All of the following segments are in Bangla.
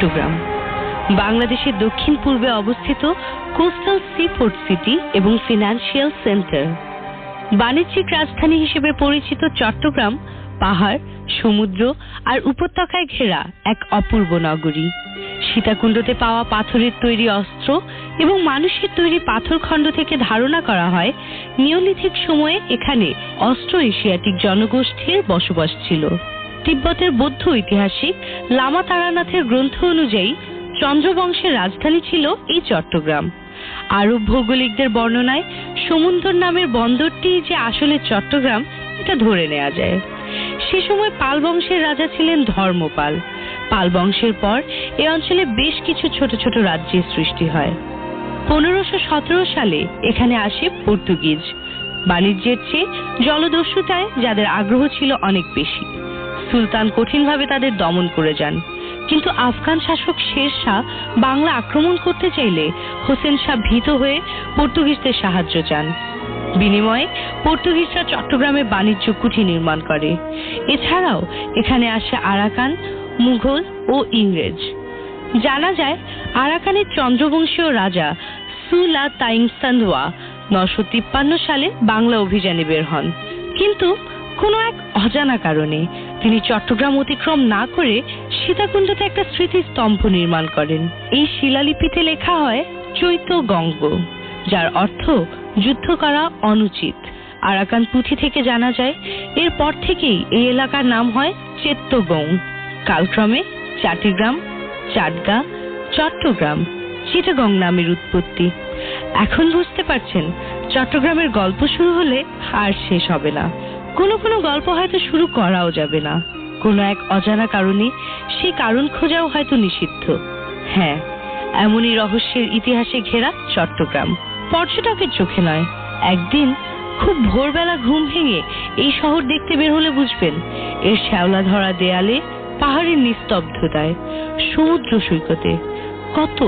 চট্টগ্রাম বাংলাদেশের দক্ষিণ পূর্বে অবস্থিত কোস্টাল সিপোর্ট সিটি এবং ফিনান্সিয়াল সেন্টার। বাণিজ্যিক রাজধানী হিসেবে পরিচিত চট্টগ্রাম পাহাড়, সমুদ্র আর উপত্যকায় ঘেরা এক অপূর্ব নগরী। সীতাকুণ্ডতে পাওয়া পাথরের তৈরি অস্ত্র এবং মানুষের তৈরি পাথরখণ্ড থেকে ধারণা করা হয় নিওলিথিক সময়ে এখানে অস্ট্রো এশিয়াটিক জনগোষ্ঠীর বসবাস ছিল। তিব্বতের বৌদ্ধ ঐতিহাসিক লামা তারানাথের গ্রন্থ অনুযায়ী চন্দ্রবংশের রাজধানী ছিল এই চট্টগ্রাম। আরব ভৌগোলিকদের বর্ণনায় সমুন্দর নামের বন্দরটি যে আসলে চট্টগ্রাম এটা ধরে নেওয়া যায়। সে সময় পাল বংশের রাজা ছিলেন ধর্মপাল। পাল বংশের পর এই অঞ্চলে বেশ কিছু ছোট ছোট রাজ্যের সৃষ্টি হয়। 1517 সালে এখানে আসে পর্তুগিজ। বাণিজ্যের চেয়ে জলদস্যুতায় যাদের আগ্রহ ছিল অনেক বেশি। সুলতান কঠিনভাবে তাদের দমন করে যান, কিন্তু আফগান শাসক শের শাহ বাংলা আক্রমণ করতে চাইলে হোসেন শাহ ভীত হয়ে পর্তুগিজদের সাহায্য চান। বিনিময়ে পর্তুগিজরা চট্টগ্রামে বাণিজ্য কুঠি নির্মাণ করে। এছাড়াও এখানে আসে আরাকান, মুঘল ও ইংরেজ। জানা যায় আরাকানের চন্দ্রবংশীয় রাজা সুলা তাইংসান্দওয়া 953 সালে বাংলা অভিযানে বের হন, কিন্তু কোনো এক অজানা কারণে তিনি চট্টগ্রাম অতিক্রম না করে সীতাকুণ্ডতে একটা স্মৃতিস্তম্ভ নির্মাণ করেন। এই শিলালিপিতে লেখা হয় চৈত গঙ্গ, যার অর্থ যুদ্ধ করা অনুচিত। আরাকান পুঁথি থেকে জানা যায় এরপর থেকেই এই এলাকার নাম হয় চেত্তগং। কালক্রমে চাটিগ্রাম, চাটগা, চট্টগ্রাম, চিটাগং নামের উৎপত্তি। এখন বুঝতে পারছেন চট্টগ্রামের গল্প শুরু হলে আর শেষ হবে না। কোনো কোনো গল্প হয়তো শুরু করাও যাবে না। কোনো এক অজানা কারণে সেই কারণ খোঁজাও হয়তো নিষিদ্ধ। হ্যাঁ, এমনই রহস্যের ইতিহাসে ঘেরা চট্টগ্রাম পর্যটকের চোখে নয়। একদিন খুব ভোরবেলা ঘুম ভেঙে এই শহর দেখতে বের হলে বুঝবেন এর শ্যাওলা ধরা দেয়ালে, পাহাড়ের নিস্তব্ধতায়, সমুদ্র সৈকতে কত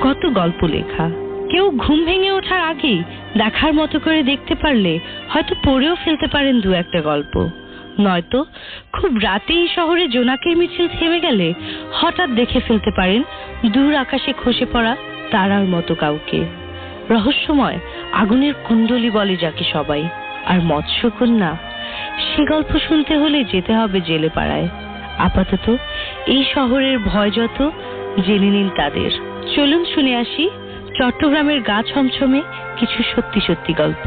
কত গল্প লেখা। কেউ ঘুম ভেঙে ওঠার আগেই দেখার মতো করে দেখতে পারলে হয়তো পড়েও ফেলতে পারেন দু একটা গল্প। নয়তো খুব রাতে এই শহরে জোনাকের মিছিল থেমে গেলে হঠাৎ দেখে ফেলতে পারেন দূর আকাশে খসে পড়া তারার মতো কাউকে। রহস্যময় আগুনের কুণ্ডলী বলে যাকে সবাই। আর মৎস্যকন্যা, সে গল্প শুনতে হলে যেতে হবে জেলে পাড়ায়। আপাতত এই শহরের ভয় যত, জেনে নিন তাদের। চলুন শুনে আসি চট্টগ্রামের গা ছমছমে কিছু সত্যি সত্যি গল্প।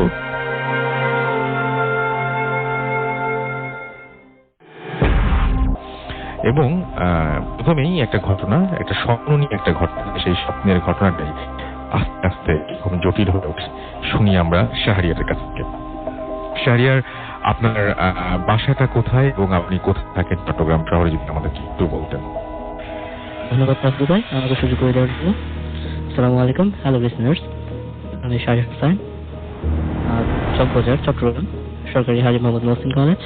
এবং প্রথমেই একটা ঘটনা, একটা স্বপ্ন নিয়ে একটা ঘটনা। সেই স্বপ্নের ঘটনাটাই আস্তে আস্তে খুব জটিল হয়ে উঠে। শুনি আমরা শাহরিয়ারের কাছ থেকে। শাহরিয়ার, আপনার বাসাটা কোথায় এবং আপনি কোথায় থাকেন চট্টগ্রাম শহরে, যদি আমাদেরকে একটু বলতেন। ধন্যবাদ নাসরুল ভাই আমাকে সুযোগ করে দেওয়ার জন্য। আসসালামু আলাইকুম, হ্যালো লিসনার্স। আমি শাহরিয়ার হোসেন, চকবাজার, চট্টগ্রাম সরকারি Haji Mohammad Mohsin college,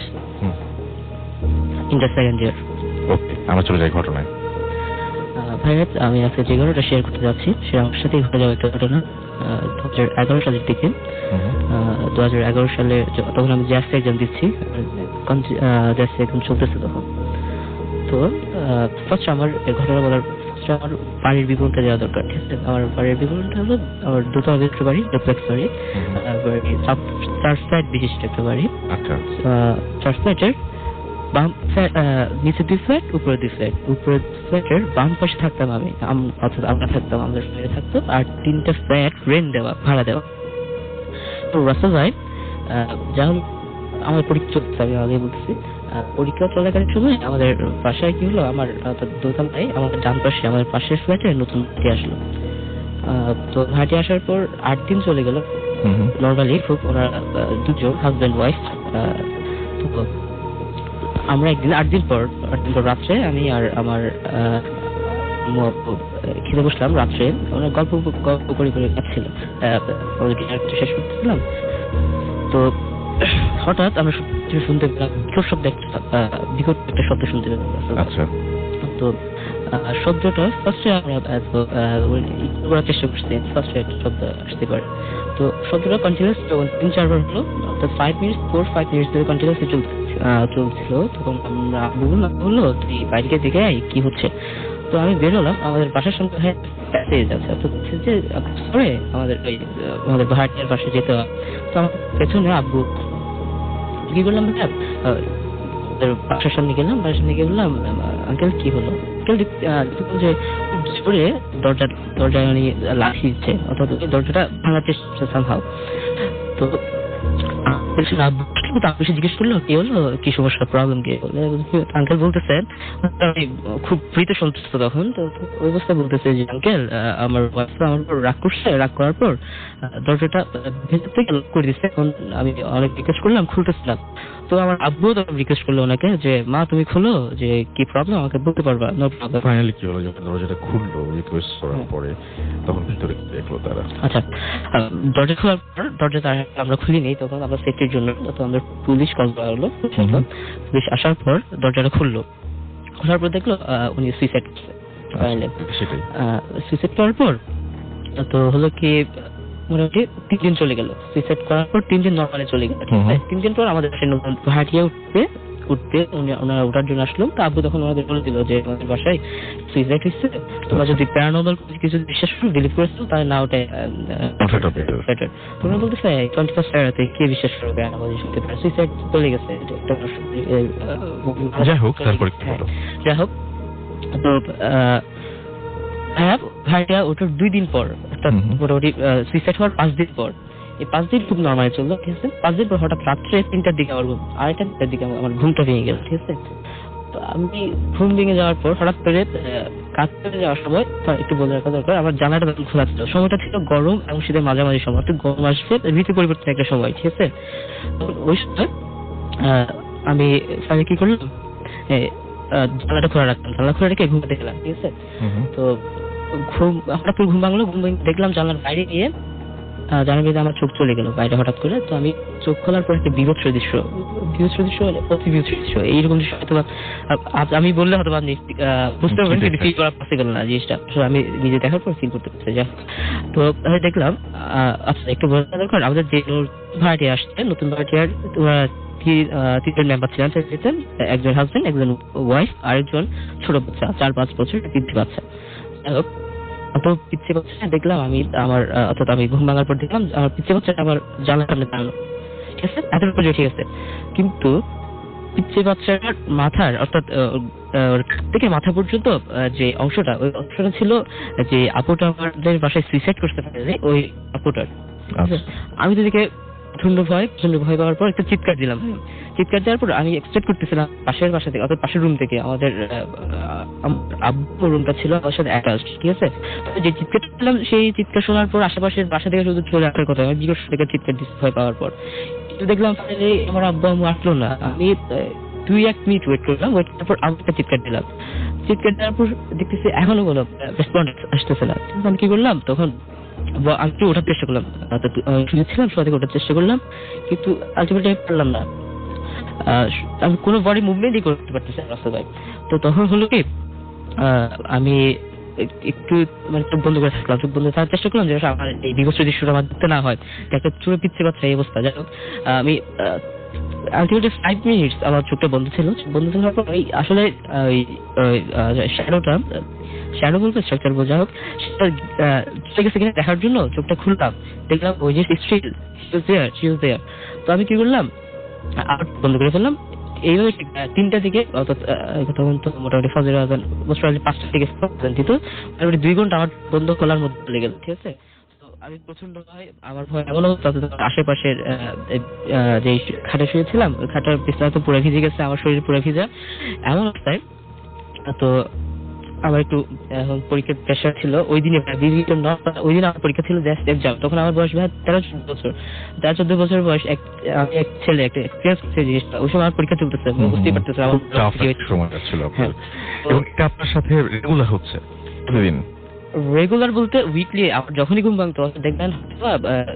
inter second year. Okay, আমরা চলে যাই ঘটনায়। ভাইয়া, আমি আজকে যে ঘটনাটা শেয়ার করতে যাচ্ছি সে আমার সাথেই ঘটে যাওয়া একটা ঘটনা। 2011 সালের দিকে, 2011 সালে তখন আমি জ্যাস এক্সাম দিচ্ছি, জ্যাস এক্সাম চলতেছে তখন। তো ফার্স্ট আমার ঘটনা বলার আমার বাড়ির বিবরণটা দেওয়া দরকার। ঠিক আছে, আমার বাড়ির বিবরণটা হলো আমার দুতলা বিশিষ্ট বাড়ি, ডুপ্লেক্স বাড়ি, চার ফ্ল্যাট বিশিষ্ট একটা বাড়ি। চার ফ্ল্যাটের নিচে 2 ফ্ল্যাট, উপরে 2 ফ্ল্যাট। উপরের ফ্ল্যাটের বাম পাশে থাকতাম আমি, অর্থাৎ আমরা থাকতাম, আমাদের ফ্ল্যাটে থাকতো। আর 3টা ফ্ল্যাট রেন্ট দেওয়া, ভাড়া দেওয়া। তো রাসেল ভাই, যা হল আমার পরীক্ষা চলছে, আমি আগে বলতেছি, পরীক্ষা চলাকালীন সময় আমাদের বাসায় কি হলো, আমার দোতলায় আমাদের ডান পাশে আমাদের পাশের ফ্ল্যাটে নতুন ভাড়াটি আসলো। তো ভাড়াটি আসার পর 8 দিন চলে গেল নর্মালি, খুব ওরা দুজন হাজব্যান্ড ওয়াইফ। তো আমরা একদিন 8 দিন পর রাত্রে আমি আর আমার খেতে বসলাম। রাত্রে আমরা গল্প করে খাচ্ছিল, শেষ করতেছিলাম। তো হঠাৎ আমরা শুনতে পেলাম শব্দ, বিকট একটা শব্দ শুনতে পেলাম। তো শব্দটা ফার্স্টে আমরা করার চেষ্টা করছি, ফার্স্টে একটা শব্দ আসতে পারে। তো শব্দটা কন্টিনিউয়াস যখন 3-4 বার হলো, অর্থাৎ 5 মিনিট ধরে কন্টিনিউয়াসলি চলছিল। তখন আমরা বললো তুই বাইরে দেখে কি হচ্ছে। তো আমি বের হলাম, আমাদের বাসার সামনে প্যাসেজ আছে, তো যে সরে আমাদের ওই আমাদের ভাড়াটিয়ার পাশে যেতে হয়। তো আমার পেছনে আব্বু কি করলাম, বাসার সামনে গেলাম, বাসার সামনে গিয়ে বললাম, আঙ্কেল কি হলো? আঙ্কেল যে জোরে দরজায় উনি লাঠি দিচ্ছে, অর্থাৎ দরজাটা ভাঙার চেষ্টা সামহাও। তো আব্বু জিজ্ঞেস করলো কি হলো, কি সমস্যা, প্রবলেম কি? আঙ্কেল বলতেছেন, আমি খুব ফ্রিতে সন্তুষ্ট তখন, তো ওই অবস্থায় বলতেছে যে আঙ্কেল আমার ওয়াইফ আমার উপর রাগ করছে, রাগ করার পর দরজাটা ভেতর থেকে লক করে দিচ্ছে। এখন আমি অনেক রিকোয়েস্ট করলাম, খুলতেছিলাম। তো আমার আব্বু তখন রিকোয়েস্ট করলো ওনাকে যে মা তুমি খোলো, যে কি প্রবলেম আমাকে বলতে পারবা, নো প্রবলেম। ফাইনালি কি হলো যখন দরজাটা খুললো রিকোয়েস্ট করার পরে, তখন ভিতরে দেখলো তারা? আচ্ছা, দরজা খোলার পর দরজা আমরা খুলিনি, তখন আমরা সেফটির জন্য তো আমরা পুলিশ কল করা হলো। পুলিশ আসার পর দরজাটা খুললো, খোলার পর দেখলো উনি সুইসাইড করছে। সেটাই সুইসাইড করার পর তো হলো কি মোটামুটি 3 দিন চলে গেল। সুইসাইড করার পর 3 দিন নর্মালি চলে গেল। 3 দিন পর আমাদের নতুন ভাড়াটিয়া উঠতে ওনারা ওঠার জন্য আসলো। তো আব্বু তখন ওনাদের বলে দিল যে আমাদের বাসায় সুইসাইড হচ্ছে, তোমরা যদি প্যারানর্মাল কিছু বিশ্বাস করো, বিলিভ করেছো, তাহলে না ওটাই বেটার। তোমরা বলতেছে 21st century কে বিশ্বাস করবে প্যারানর্মাল জিনিসকে? সুইসাইড চলে গেছে। যাই হোক, তারপর কি হলো? যাই হোক, তো ভাইটা ওটার 2 দিন পর, মোটামুটি সুইসাইড হওয়ার 5 দিন পর, এই 5 দিন খুব নর্মাল চললো, ঠিক আছে। 5 দিন পর হঠাৎ রাত্রে 3টার দিকে আমার 2:30টার দিকে আমার ঘুমটা ভেঙে গেল, ঠিক আছে। তো আমি ঘুম ভেঙে যাওয়ার পর হঠাৎ করে কাজ করে যাওয়ার সময় একটু বলে রাখা দরকার, আমার জানালাটা খোলা ছিল। সময়টা ছিল গরম এবং শীতের মাঝামাঝি সময়, একটু গরম আসছে, ঋতু পরিবর্তন একটা সময়, ঠিক আছে। ওই সময় আমি কি করলাম, জানালাটা খোলা রাখতাম, জানালা খোলা রেখে ঘুমাতে গেলাম, ঠিক আছে। তো হঠাৎ করে ঘুম ভাঙলো, দেখলাম জানলার বাইরে গিয়ে জানার ভিতরে আমার চোখ চলে গেল বাইরে হঠাৎ করে। তো আমি চোখ খোলার পর একটা বিভৎস দৃশ্য অতি বিভৎস দৃশ্য, এইরকম দৃশ্য হয়তো আমি বললে হয়তো আপনি বুঝতে পারবেন, কিন্তু ফিল করা পসিবল না জিনিসটা, আমি নিজে দেখার পর ফিল করতে পারছি। তো আমি দেখলাম, আচ্ছা একটু বলা দরকার, আমাদের যে ভাড়াটিয়া আসছে, নতুন ভাড়াটিয়ার 3জন মেম্বার ছিলেন, একজন হাজবেন্ড, একজন ওয়াইফ, আরেকজন ছোট বাচ্চা, 4-5 বছর পিচ্ছি বাচ্চা। তো পিচ্ছি বাচ্চা দেখলাম আমি, অর্থাৎ আমি ঘুম ভাঙার পর দেখলাম আমার পিচ্ছি বাচ্চাটা আমার জানলার সামনে দাঁড়ানো, ঠিক আছে, এতটুকু ঠিক আছে। কিন্তু পিচ্ছি বাচ্চাটার মাথার, অর্থাৎ থেকে মাথা পর্যন্ত যে অংশটা, ওই অংশটা ছিল যে আপুটা আমাদের বাসায় সুইসাইড করতে পারে, ওই আপুটার। আমি তো দেখে প্রচন্ড ভয় পাওয়ার পর একটা চিৎকার দিলাম। চিৎকার দেওয়ার পর আমি এক্সপেক্ট করতেছিলাম পাশের বাসা থেকে, অর্থাৎ পাশের রুম থেকে, আমাদের আব্বুর রুমটা ছিল আমার সাথে অ্যাটাচড, ঠিক আছে। যে চিৎকার দিলাম, সেই চিৎকার শোনার পর আশেপাশের বাসা থেকে শুধু চলে আসার কথা, আমি জিজ্ঞেস থেকে চিৎকার দিচ্ছি ভয় পাওয়ার পর। কিন্তু দেখলাম ফাইনালি আমার আব্বু আম্মু আসলো না। আমি 2-1 মিনিট ওয়েট করলাম, ওয়েট করার পর আবার একটা চিৎকার দিলাম। চিৎকার দেওয়ার পর দেখতেছি এখনো কোনো রেসপন্স আসতেছে না। আমি কি করলাম, তখন আমি একটু ওঠার চেষ্টা করলাম, শুনেছিলাম সবাই থেকে ওঠার চেষ্টা করলাম, কিন্তু আলটিমেটলি আমি পারলাম না। আমি কোনো বডি মুভমেন্টই করতে পারতেছি না রাস্তা ভাই। তো তখন হলো কি, আমি একটু চোখ বন্ধ করে থাকলাম, চোখ বন্ধ থাকার চেষ্টা করলাম যে আমার এই বিভৎস দৃশ্যটা আমার দেখতে না হয়, একটা চুরে পিচ্ছে বাচ্চা এই অবস্থা। যাই হোক, আমি আলটিমেটলি 5 মিনিটস আমার চোখটা বন্ধ ছিল। বন্ধ থাকার পর আসলে শ্যাডো বলতে স্ট্রাকচার বলতে, যাই হোক, সেটা দেখার জন্য চোখটা খুললাম, দেখলাম ওই যে স্টিল দেয়ার। তো আমি কি করলাম, আর বন্ধ করে ফেললাম। এইভাবে 3টা দিকে, অর্থাৎ তখন তো মোটামুটি ফজরের আযান, মোস্ট প্রবাবলি 5টা দিকে দিত, মোটামুটি 2 ঘন্টা আমার বন্ধ খোলার মধ্যে চলে গেল, ঠিক আছে। তো আমি প্রচন্ড আমার ভয় এমন অবস্থা, আশেপাশের যে খাটে শুয়েছিলাম, ওই খাটের বিছানা তো পুরো ভিজে গেছে, আমার শরীর পুরো ভিজা এমন অবস্থায়। তো আমার একটু পরীক্ষার প্রেশার ছিল ওই দিনে, ওই দিন আমার পরীক্ষা ছিল জাস্ট এক্সাম। তখন আমার বয়স 13-14 বছর বয়স। আমি এক ছেলে, একটা এক্সপিরিয়েন্স করছে জিনিসটা, ওই সময় আমার পরীক্ষা চলতেছে, বুঝতেই পারতেছে আমার সময়টা ছিল। এবং এটা আপনার সাথে রেগুলার হচ্ছে প্রতিদিন? রেগুলার বলতে উইকলি, আমার যখনই ঘুম ভাঙতো, দেখবেন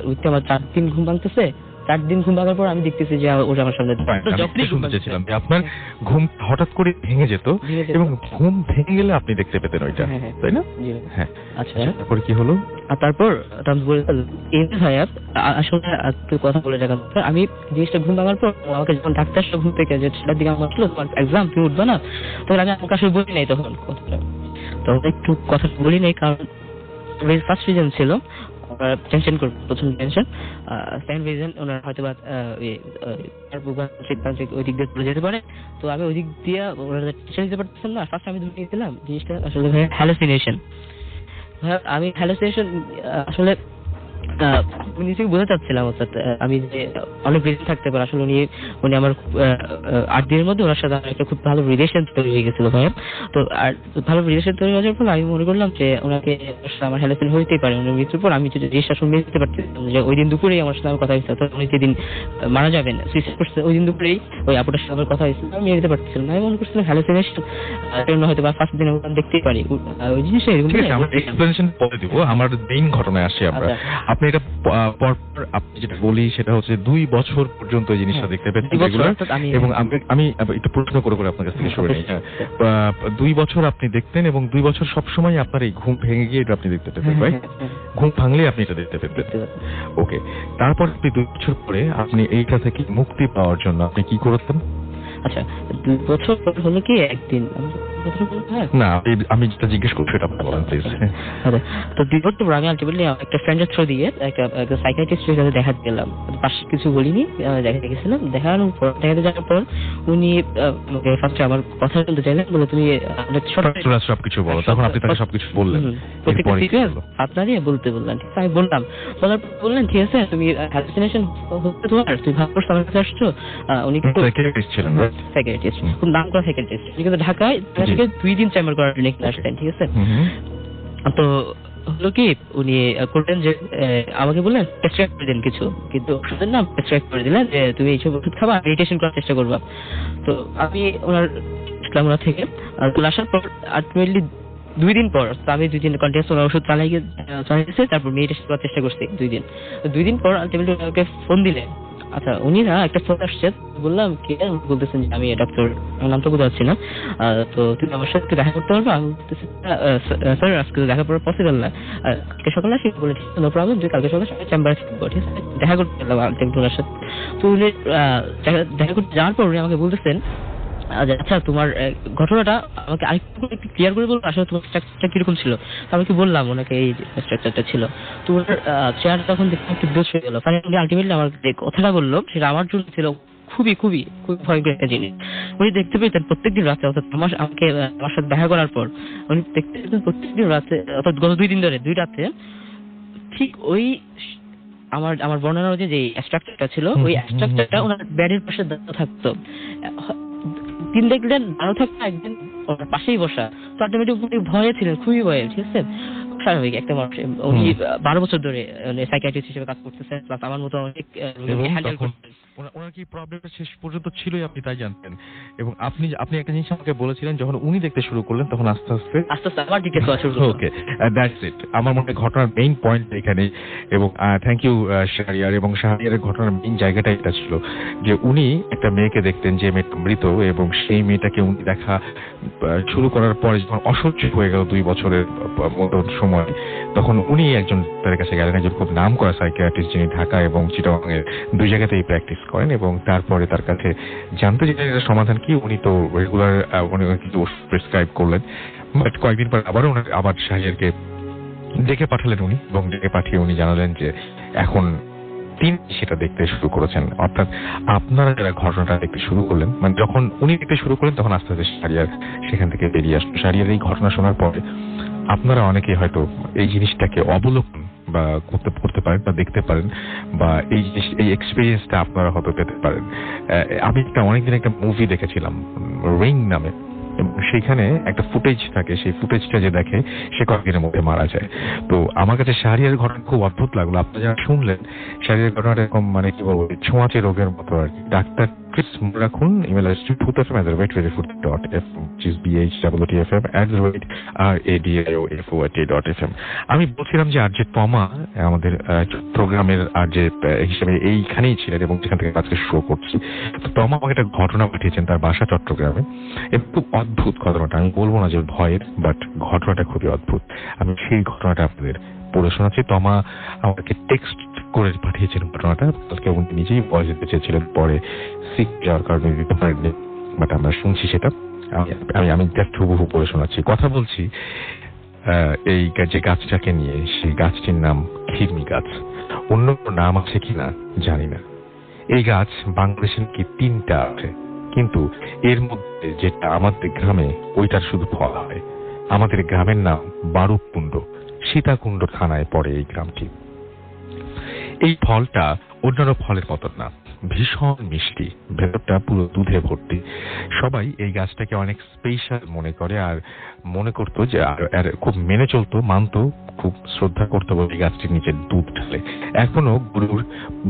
উইকলি আমার 4 দিন ঘুম ভাঙতেছে, 4 দিন ঘুম ভাঙার পর আমি দেখতেছি যে ওটা আমার সামনে। শুনতেছিলাম যে আপনার ঘুম হঠাৎ করে ভেঙে যেত, এবং ঘুম ভেঙে গেলে আপনি দেখতে পেতেন ওইটা, তাই না? হ্যাঁ। আচ্ছা, তারপর কি হলো? তারপর আসলে কথা বলে রাখা, আমি জিনিসটা ঘুম ভাঙার পর আমাকে যখন ডাক্তার ঘুম থেকে যে সেটার দিকে আমার আসলো, তোমার এক্সাম, তুমি উঠবে না, তখন আমি আমাকে আসলে বলি নাই তখন কথাটা। তো একটু কথা বলি নাই, কারণ ফার্স্ট রিজন ছিল টেনশন করবো, প্রথম টেনশন। সেকেন্ড রিজন ওনার হয়তো বা ওই দিক দিয়ে চলে যেতে পারে, তো আমি ওই দিক দিয়ে ওনারা টেনশন দিতে পারতেছিলাম না। ফার্স্ট আমি ধরে নিয়েছিলাম জিনিসটা আসলে হ্যালুসিনেশন। আমি হ্যালুসিনেশন আসলে নিজেকে বোঝা চাচ্ছিলাম, অর্থাৎ আমি যে অনেক রিজন থাকতে পারে। আসলে উনি আমার 8 দিনের মধ্যে ওনার সাথে একটা খুব ভালো রিলেশন তৈরি হয়ে গেছিল ভাইয়া। তো আর ভালো রিলেশন তৈরি হওয়ার পর আমি মনে করলাম যে ওনাকে আমার হ্যালোসিন হইতেই পারে। উনি মৃত্যুর পর আমি যদি জিনিসটা আসলে মেনে নিতে পারছিলাম যে ওই দিন দুপুরেই আমার সাথে আমার কথা হয়েছে, তো উনি যেদিন মারা যাবেন সুইসাইড করছে ওই দিন দুপুরেই ওই আপুটার সাথে আমার কথা হয়েছিল, আমি মেনে নিতে পারছিলাম না। আমি মনে করছিলাম হ্যালোসিনেশন হয়তো বা ফার্স্ট দিনে দেখতেই পারি ওই জিনিসটা এরকম। আমরা এক্সপ্লেনেশন পরে দিব, আমার মেইন ঘটনায় আসি আমরা। আপনি এটা পরপর আপনি যেটা বলি সেটা হচ্ছে 2 বছর পর্যন্ত এই জিনিসটা দেখতে পেতেন এবং আমি একটু প্রশ্ন করে আপনার কাছ থেকে শুনে নিই। 2 বছর আপনি দেখতেন এবং 2 বছর সবসময় আপনার এই ঘুম ভেঙে গিয়ে এটা আপনি দেখতে পেতেন, রাইট? ঘুম ভাঙলে আপনি এটা দেখতে পেতেন। ওকে, তারপর আপনি 2 বছর পরে আপনি এইটা থেকে মুক্তি পাওয়ার জন্য আপনি কি করতেন? আচ্ছা, 2 বছর পর হলো কি একদিন না, আমি যেটা জিজ্ঞেস করছি সেটা আপনি বলেন প্লিজ। তো 2 বছর পর আমি আলটিমেটলি একটা ফ্রেন্ডের থ্রু দিয়ে একটা সাইকিয়াট্রিস্টের কাছে দেখাতে গেলাম। পাশে কিছু বলিনি, দেখাতে গেছিলাম। দেখানোর পর দেখাতে যাওয়ার পর উনি ফার্স্টে আমার কথা বলতে চাইলেন, বলে তুমি সবকিছু বলো। তখন আপনি তাকে সবকিছু বললেন, প্রত্যেকটা সিরিয়াস আপনারই বলতে বললেন। ঠিক আছে, আমি বললাম, বলার পর বললেন ঠিক আছে তুমি হ্যালুসিনেশন হচ্ছে তোমার, তুমি ভাব করছো আমার কাছে আসছো। উনি সাইকিয়াট্রিস্ট ছিলেন, সাইকিয়াট্রিস্ট, খুব নাম করা সাইকিয়াট্রিস্ট। উনি কিন্তু ঢাকায় 2 দিন চেম্বার করার জন্য আসলেন। ঠিক আছে, তো হলো কি উনি করলেন যে আমাকে বললেন প্রেসক্রাইব করে দিন কিছু, কিন্তু ওষুধের নাম প্রেসক্রাইব করে দিলেন যে তুমি এইসব ওষুধ খাবা, মেডিটেশন করার চেষ্টা করবা। তো আমি ওনার ওনার থেকে চলে আসার পর আলটিমেটলি 2 দিন পর আমি 2 দিন কন্টিনিউয়াস ওনার ওষুধ চালাইছে, তারপর মেডিটেশন করার চেষ্টা করছি 2 দিন পর আলটিমেটলি ওনাকে ফোন দিলেন। আচ্ছা, উনি না একটা ফোন আসছে, বললাম কে? বলতেছেন যে আমি ডক্টর, আমার নামটা বোঝা যাচ্ছে না, তো তুমি আমার সাথে দেখা করতে পারবে? আমি বলতেছি স্যার আজকে দেখা করা পসিবল না, কালকে সকালে আসি। বলে ঠিক আছে, নো প্রবলেম, তুই কালকে সকালে চেম্বারে থাকবো। ঠিক আছে, দেখা করতে গেলাম ওনার সাথে। তো উনি দেখা করতে যাওয়ার পর উনি আমাকে বলতেছেন আচ্ছা তোমার ঘটনাটা আমাকে আরেকটু ক্লিয়ার করে বলবো, আসলে তোমার স্ট্রাকচারটা কিরকম ছিল। আমি কি বললাম ওনাকে এই স্ট্রাকচারটা ছিল। তো ওনার চেয়ার তখন দেখতে একটু দোষ হয়ে গেল। উনি আলটিমেটলি আমার যে কথাটা বললো সেটা আমার জন্য ছিল খুবই খুবই খুব ভয়ঙ্কর একটা জিনিস। উনি দেখতে পেতেন প্রত্যেকদিন রাতে, অর্থাৎ আমার সাথে দেখা করার পর উনি দেখতে পেতেন প্রত্যেকদিন রাতে, অর্থাৎ গত 2 দিন ধরে 2 রাতে ঠিক ওই আমার বর্ণনা অনুযায়ী যে স্ট্রাকচারটা ছিল ওই স্ট্রাকচারটা ওনার বেডের পাশে দাঁড়ানো থাকতো। দিন দেখলেন ভালো থাকতো, একদিন পাশেই বসা। তো আলটিমেটলি ভয়ে ছিলেন, খুবই ভয়ে। ঠিক আছে, স্বাভাবিক একটা মানুষ। উনি 12 বছর ধরে সাইকিয়াট্রিস্ট হিসেবে কাজ করতেছেন, প্লাস আমার মতো অনেক হ্যান্ডেল করতেন। ওনার কি প্রবলেমটা শেষ পর্যন্ত ছিলই আপনি তাই জানতেন, এবং আপনি একটা জিনিস আমাকে বলেছিলেন যখন উনি দেখতে শুরু করলেন তখন আস্তে আস্তে আমার দিকে করা শুরু করলো। ওকে, দ্যাটস ইট। আমার মনে হয় ঘটনার মেইন পয়েন্ট এখানে, এবং থ্যাংক ইউ শাহরিয়ার। এবং শাহরিয়ারের ঘটনার মেইন জায়গাটা এটা ছিল যে উনি একটা মেয়েকে দেখতেন যে মেয়েটা মৃত, এবং সেই মেয়েটাকে উনি দেখা শুরু করার পরে যখন অসহ্য হয়ে গেল 2 বছরের মতো সময়, তখন উনি একজন তার কাছে গেলেন, একজন খুব নাম করা সাইকিয়াট্রিস্ট, যিনি ঢাকা এবং চিটাগাংয়ের 2 জায়গাতেই প্র্যাকটিস করেন। এবং তারপরে তার কাছে জানতে চাইলেন এটার সমাধান কি। উনি তো রেগুলার উনি কিছু ওষুধ প্রেসক্রাইব করলেন, বাট কয়েকদিন পর আবার শাহরিয়ারকে ডেকে পাঠালেন উনি, এবং ডেকে পাঠিয়ে উনি জানালেন যে এখন তিনি সেটা দেখতে শুরু করেছেন। অর্থাৎ আপনারা যারা ঘটনাটা দেখতে শুরু করলেন, মানে যখন উনি দেখতে শুরু করলেন তখন আস্তে আস্তে শাহরিয়ার সেখান থেকে বেরিয়ে আসলো। শাহরিয়ার এই ঘটনা শোনার পরে আপনারা অনেকেই হয়তো এই জিনিসটাকে অবলোকন বা করতে পারেন বা দেখতে পারেন, বা এই এক্সপিরিয়েন্সটা আপনারা হয়তো পেতে পারেন। আমি অনেকদিন একটা মুভি দেখেছিলাম রিং নামে, সেখানে একটা ফুটেজ থাকে, সেই ফুটেজটা যে দেখে সে কয়েকদিনের মধ্যে মারা যায়। তো আমার কাছে শাহরিয়ারের ঘটনা খুব অদ্ভুত লাগলো। আপনারা যারা শুনলেন শাহরিয়ারের ঘটনাটা এরকম, মানে কি বলবো, ছোঁয়াচে রোগের মতো আর কি। ডাক্তার ক্রিস মনে রাখুন, ইমেল অ্যাড্রেস bhfm@bhwtfm@radioFOAT.fm। আমি বলছিলাম যে আর যে তমা আমাদের প্রোগ্রামের আর যে হিসেবে এইখানেই ছিলেন এবং যেখান থেকে আজকে শো করছি। তো তমা আমাকে একটা ঘটনা পাঠিয়েছেন, তার বাসা চট্টগ্রামে। খুব অদ্ভুত ঘটনাটা, আমি বলবো না যে ভয়ের, বাট ঘটনাটা খুবই অদ্ভুত। আমি সেই ঘটনাটা আপনাদের পড়ে শোনাচ্ছি। তমা আমাকে টেক্সট করে পাঠিয়েছেন ঘটনাটা, কালকে উনি নিজেই ভয়েস দিতে চেয়েছিলেন, পরে সিক যাওয়ার কারণে দিতে পারেননি, বাট আমরা শুনছি সেটা। আমি জাস্ট হুবহু পড়ে শোনাচ্ছি, কথা বলছি এই যে গাছটাকে নিয়ে। সেই গাছটির নাম খিরমি গাছ, অন্য কোনো নাম আছে কিনা জানি না। এই গাছ বাংলাদেশে কি 3টা আছে, কিন্তু এর মধ্যে যেটা আমাদের গ্রামে ওইটার শুধু ফল হয়। আমাদের গ্রামের নাম বারুকুণ্ড, সীতাকুণ্ড থানায় পড়ে এই গ্রামটি। এই ফলটা অন্যান্য ফলের মতন না, ভীষণ মিষ্টি, ভেতরটা পুরো দুধে ভর্তি। সবাই এই গাছটাকে অনেক স্পেশাল মনে করে আর মনে করতো যে আর খুব মেনে চলতো, মানতো, খুব শ্রদ্ধা করতো বলে এই গাছটির নিচে দুধ ঢালে। এখনো গরুর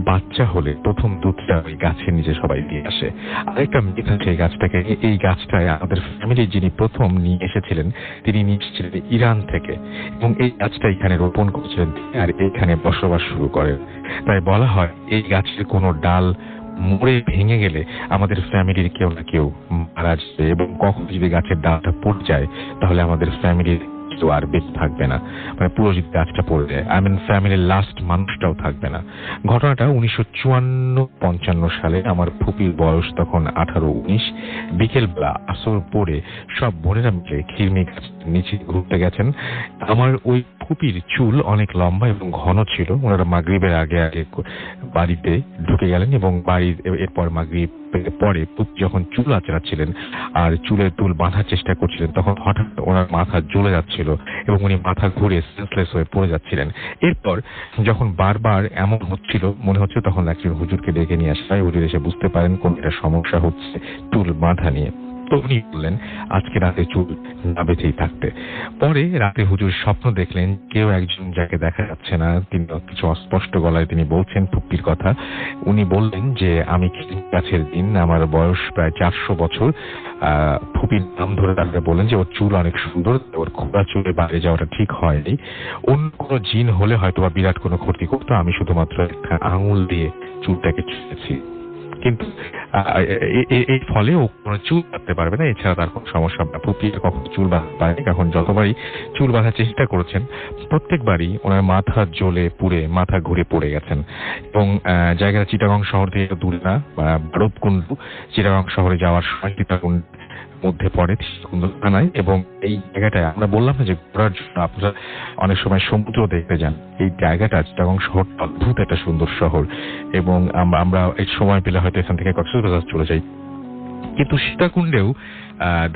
বাচ্চা হলে প্রথম দুধটা ওই গাছের নিচে সবাই দিয়ে আসে। আরেকটা মিথ আছে এই গাছটাকে, এই গাছটায় আমাদের ফ্যামিলির যিনি প্রথম নিয়ে এসেছিলেন তিনি নিয়ে এসেছিলেন ইরান থেকে, এবং এই গাছটা এখানে রোপণ করেছিলেন আর এখানে বসবাস শুরু করেন। তাই বলা হয় এই গাছের কোনো ডাল মরে ভেঙে গেলে আমাদের ফ্যামিলির কেউ না কেউ মারা যাবে, এবং কখন যদি গাছের ডালটা পড়ে যায় তাহলে আমাদের ফ্যামিলির কেউ আর বেঁচে থাকবে না, মানে পুরো যদি গাছটা পড়ে যায় ফ্যামিলির লাস্ট মানুষটাও থাকবে না। ঘটনাটা 1954-55 সালে। আমার ফুপির বয়স তখন 18-19। বিকেলবেলা আসর পরে সব বোনেরা মিলে খিরমি গাছের নিচে ঘুরতে গেছেন। আমার ওই ফুপির চুল অনেক লম্বা এবং ঘন ছিল। ওনারা মাগরিবের আগে আগে বাড়িতে ঢুকে গেলেন এবং বাড়ির এরপর মাগরিব পরে যখন চুল আঁচড়াচ্ছিলেন আর চুলের চুল বাঁধার চেষ্টা করছিলেন তখন হঠাৎ ওনার মাথা জ্বলে যাচ্ছিল এবং উনি মাথা ঘুরে সেন্সলেস হয়ে পড়ে যাচ্ছিলেন। এরপর যখন বারবার এমন হচ্ছিল মনে হচ্ছে তখন একজন হুজুরকে ডেকে নিয়ে আসা হয়। হুজুর এসে বুঝতে পারেন কোন একটা সমস্যা হচ্ছে চুল বাঁধা নিয়ে। তো উনি বললেন আজকে রাতে চুল না বেঁধেই থাকতে। পরে রাতে হুজুর স্বপ্ন দেখলেন কেউ একজন যাকে দেখা যাচ্ছে না, তিনি কিছু অস্পষ্ট গলায় তিনি বলছেন ফুপির কথা। উনি বললেন যে আমি গাছের দিন, আমার বয়স প্রায় 400 বছর। ফুপির নাম ধরে তারা বললেন যে ওর চুল অনেক সুন্দর, ওর খোঁড়া চুলে বাইরে যাওয়াটা ঠিক হয়নি। অন্য কোনো জিন হলে হয়তো বা বিরাট কোনো ক্ষতি করতো, আমি শুধুমাত্র একটা আঙুল দিয়ে চুলটাকে ছুঁয়েছি। কিন্তু এই ফলে ও কোনো চুল বাঁধতে পারবে না, এছাড়া তার কোনো সমস্যা না। ফুপিয়ে কখন চুল বাঁধতে পারেনি, এখন যতবারই চুল বাঁধার চেষ্টা করেছেন প্রত্যেকবারই ওনার মাথা জ্বলে পুড়ে মাথা ঘুরে পড়ে গেছেন। এবং জায়গাটা চিটাগং শহর থেকে দূরে না, বারুকুণ্ড চিটাগং শহরে যাওয়ার সময় চিটাগং মধ্যে পড়ে থানায়। এবং এই জায়গাটায় আমরা বললাম না যে ঘোরার জন্য আপনারা অনেক সময় সমুদ্র দেখতে যান, এই জায়গাটা চিটাগং শহরটা অদ্ভুত একটা সুন্দর শহর এবং আমরা এই সময় পেলে হয়তো এখান থেকে কক্সবাজার চলে যাই। কিন্তু সীতাকুণ্ডেও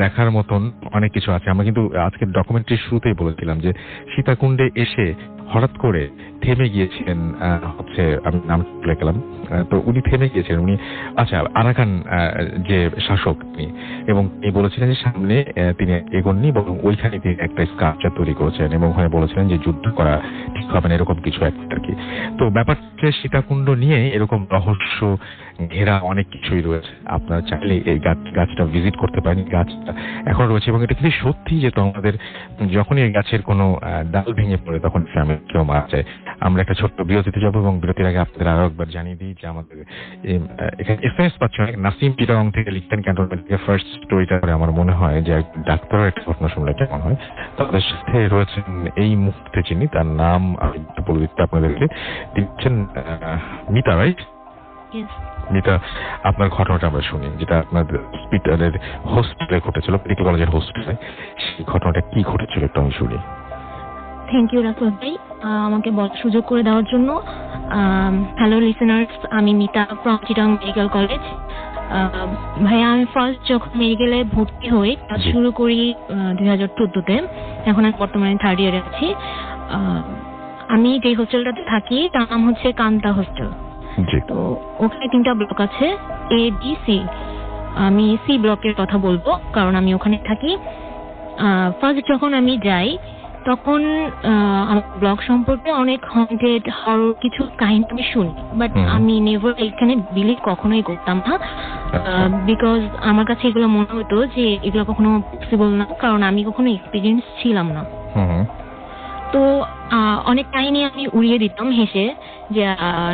দেখার মতন অনেক কিছু আছে। আমরা কিন্তু আজকের ডকুমেন্টারির শুরুতেই বলেছিলাম যে সীতাকুণ্ডে এসে হঠাৎ করে থেমে গিয়েছিলেন, হচ্ছে আমি নাম ভুলে গেলাম, তো উনি থেমে গিয়েছিলেন। উনি আরাকান যে শাসক তিনি, এবং তিনি বলেছিলেন যে সামনে তিনি এগোননি এবং ওইখানে তিনি একটা স্কাল্পচার তৈরি করেছেন এবং ওখানে বলেছিলেন যে যুদ্ধ করা ঠিক হবে না, এরকম কিছু একটা আর কি। তো ব্যাপারটা সীতাকুণ্ড নিয়ে এরকম রহস্য ঘেরা অনেক কিছুই রয়েছে। আপনারা চাইলে এই গাছটা ভিজিট করতে পারেন। গাছটা এখন রয়েছে এবং এটা কিন্তু সত্যি যে তোমাদের যখনই এই গাছের কোনো ডাল ভেঙে পড়ে তখন ফ্যামিলি কেউ মারা যায়। আমরা একটা ছোট্ট বিরতিতে যাবো এবং বিরতির আগে আপনাদের আরো একবার জানিয়ে দিই যে আমাদের এখানে এসএমএস পাচ্ছি অনেক। নাসিম চিটাগং থেকে লিখতেন ক্যান্টনমেন্ট থেকে ফার্স্ট স্টোরিটা করে আমার মনে হয় যে ডাক্তারের একটা ঘটনা শুনলে কেমন হয়। তাদের সাথে রয়েছেন এই মুহূর্তে যিনি, তার নাম আমি বলে দিচ্ছি আপনাদেরকে, দিচ্ছেন মিতা, রাইট? মিতা, আপনার ঘটনাটা আমরা শুনি, যেটা আপনাদের হসপিটালের হোস্টেলে ঘটেছিল, মেডিকেল কলেজের হোস্টেলে। সেই ঘটনাটা কি ঘটেছিল একটু আমি শুনি। থ্যাংক ইউ রাসেল ভাই আমাকে বলার সুযোগ করে দেওয়ার জন্য। হ্যালো লিসেনার্স, আমি Mita from Chittagong medical college. ভাইয়া আমি ফার্স্ট যখন মেডিকেলে ভর্তি হই কাজ শুরু করি 2014-তে, এখন আমি বর্তমানে 3rd ইয়ারে আছি। আমি যে হোস্টেলটাতে থাকি তার নাম হচ্ছে কান্তা হোস্টেল। তো ওখানে 3টা ব্লক আছে, A, B, C। আমি C ব্লকের কথা বলবো কারণ আমি ওখানে থাকি। ফার্স্ট যখন আমি যাই তখন আমার ব্লগ সম্পর্কে অনেক হন্টেড হরর কিছু কাহিনী আমি শুনি, বাট আমি নেভার এখানে বিলিভ কখনোই করতাম না, বিকজ আমার কাছে এগুলো মনে হতো যে এগুলো কখনো পসিবল না, কারণ আমি কখনো এক্সপিরিয়েন্স ছিলাম না। তো অনেক কাহিনী আমি উড়িয়ে দিতাম হেসে যে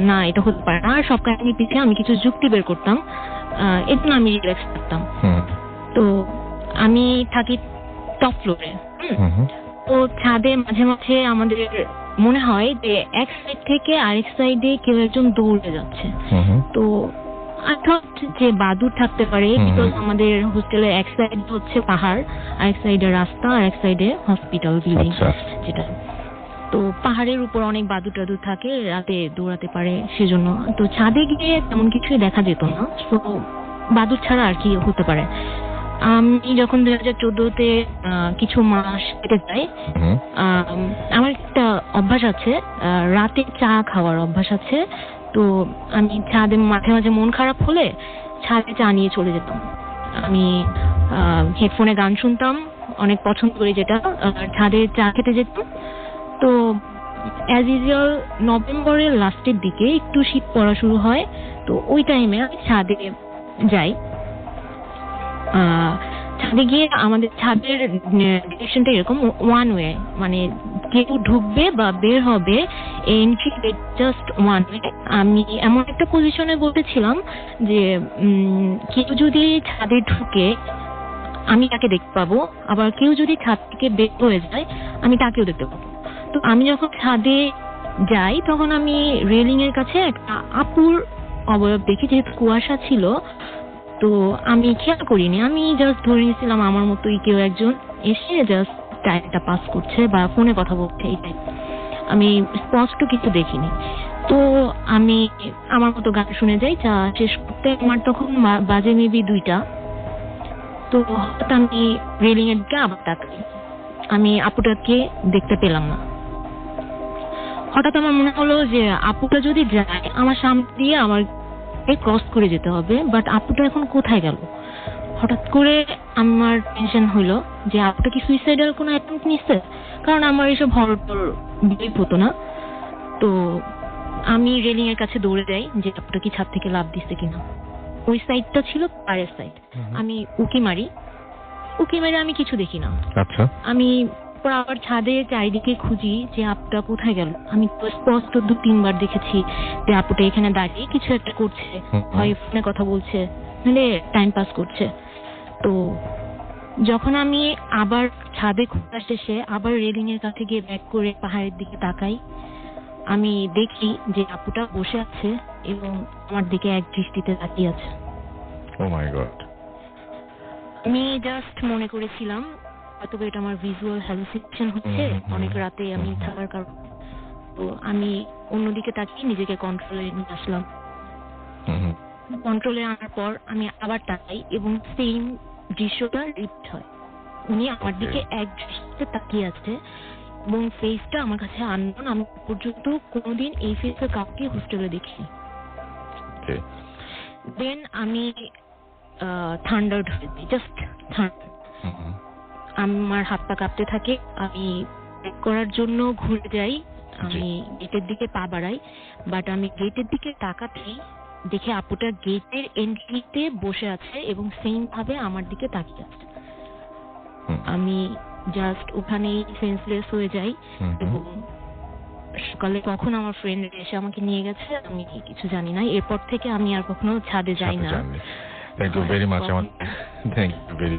না এটা হতে পারে না, আর সব কাহিনীর পিছিয়ে আমি কিছু যুক্তি বের করতাম, এর জন্য আমি রিল্যাক্স থাকতাম। তো আমি থাকি টপ ফ্লোরে, তো ছাদে মাঝে মাঝে আমাদের মনে হয় যে এক সাইড থেকে আরেক সাইডে কেউ একজন দৌড়ে যাচ্ছে। তো আই থট যে বাদুড় থাকতে পারে, হুম। বিকজ আমাদের হোস্টেলের এক সাইড হচ্ছে পাহাড়, আর এক সাইডে রাস্তা, আর এক সাইডে হসপিটাল বিল্ডিং, আচ্ছা। যেটা তো পাহাড়ের উপর অনেক বাদুড় টাদুর থাকে, রাতে দৌড়াতে পারে, সেজন্য। তো ছাদে গিয়ে তেমন কিছুই দেখা যেত না, তো বাদুড় ছাড়া আর কি হতে পারে। আমি যখন 2014-তে কিছু মাস কেটে যাই, হুম। আমার একটা অভ্যাস আছে, রাতে চা খাওয়ার অভ্যাস আছে। তো আমি ছাদে মাঝে মাঝে মন খারাপ হলে ছাদে চা নিয়ে চলে যেতাম। আমি হেডফোনে গান শুনতাম, অনেক পছন্দ করি যেটা, আর ছাদে চা খেতে যেতাম। তো অ্যাজ ইউজুয়াল নভেম্বরের লাস্টের দিকে একটু শীত পড়া শুরু হয়, তো ওই টাইমে আমি ছাদে যাই। ছাদে গিয়ে আমাদের ছাদের ডিরেকশনটা এরকম ওয়ান ওয়ে, মানে কেউ ঢুকবে বা বের হবে entry gate just one way. আমি এমন একটা পজিশনে বসেছিলাম যে কেউ যদি ছাদে ঢুকে আমি তাকে দেখতে পাবো, আবার কেউ যদি ছাদ থেকে বের হয়ে যায় আমি তাকেও দেখতে পাবো। তো আমি যখন ছাদে যাই তখন আমি রেলিং এর কাছে একটা আপুর অবয়ব দেখি, যেহেতু কুয়াশা ছিল তো আমি খেয়াল করিনি, আমি জাস্ট ধরে নিয়েছিলাম আমার মতোই কেউ একজন এসে জাস্ট টাইমটা পাস করছে বা ফোনে কথা বলছে, এই টাইপ। আমি স্পষ্ট কিছু দেখিনি। তো আমি আমার মতো গান শুনে যাই, চা শেষ করতে আমার তখন বাজে মেবি 2টা। তো হঠাৎ আমি রেলিং এর দিকে আবার তাকাই, আমি আপুটাকে দেখতে পেলাম না। হঠাৎ আমার মনে হলো যে আপুটা যদি যায় আমার সামনে দিয়ে আমার ক্রস করে যেতে হবে, বাট আপুটা এখন কোথায় গেল? হঠাৎ করে আমার টেনশন হইলো যে আপুটা কি সুইসাইডাল কোনো অ্যাটেম্প্ট নিচ্ছে, কারণ আমার এসব হরর বিলিভ হতো না। তো আমি রেলিং এর কাছে দৌড়ে যাই যে আপুটা কি ছাদ থেকে লাফ দিচ্ছে কিনা। ওই সাইডটা ছিল পাড়ের সাইড। আমি উকি মারি আমি কিছু দেখি না। আচ্ছা। আমি আবার ছাদে চারিদিকে খুঁজি যে আপুটা কোথায় গেল। আমি তো স্পষ্ট 2-3 বার দেখেছি যে আপুটা এখানে দাঁড়িয়ে কিছু একটা করছে, হয় ফোনে কথা বলছে, নাহলে টাইম পাস করছে। তো যখন আমি আবার ছাদে খোঁজা শেষে আবার রেলিং এর কাছে গিয়ে ব্যাক করে পাহাড়ের দিকে তাকাই, আমি দেখি যে আপুটা বসে আছে এবং আমার দিকে এক দৃষ্টিতে তাকিয়ে আছে। ও মাই গড। আমি জাস্ট মনে করেছিলাম হয়তো এটা আমার ভিজুয়াল হ্যালুসিনেশন হচ্ছে অনেক রাতে আমি থাকার কারণে। তো আমি অন্যদিকে তাকিয়ে নিজেকে কন্ট্রোলে নিয়ে আসলাম। কন্ট্রোলে আনার পর আমি আবার তাকাই এবং সেম দৃশ্যটা রিপিট হয়। উনি আমার দিকে এক দৃষ্টিতে তাকিয়ে আছে এবং ফেসটা আমার কাছে আননোন। আমি পর্যন্ত কোনোদিন এই ফেসে কাউকে হোস্টেলে দেখিনি। দেন আমি থান্ডার্ড হয়ে যাই, জাস্ট থান্ডার্ড। আমার হাত পা কাঁপতে থাকে। আমি ব্যাক করার জন্য ঘুরে যাই, আমি গেটের দিকে পা বাড়াই, বাট আমি গেটের দিকে তাকাতেই দেখে আপুটা গেটের এন্ট্রিতে বসে আছে এবং সেম ভাবে আমার দিকে তাকিয়ে আছে। আমি জাস্ট ওখানেই সেন্সলেস হয়ে যাই এবং সকালে কখন আমার ফ্রেন্ড এসে আমাকে নিয়ে গেছে আমি কিছু জানি না। এরপর থেকে আমি আর কখনো ছাদে যাই না। Thank you very much. Thank you very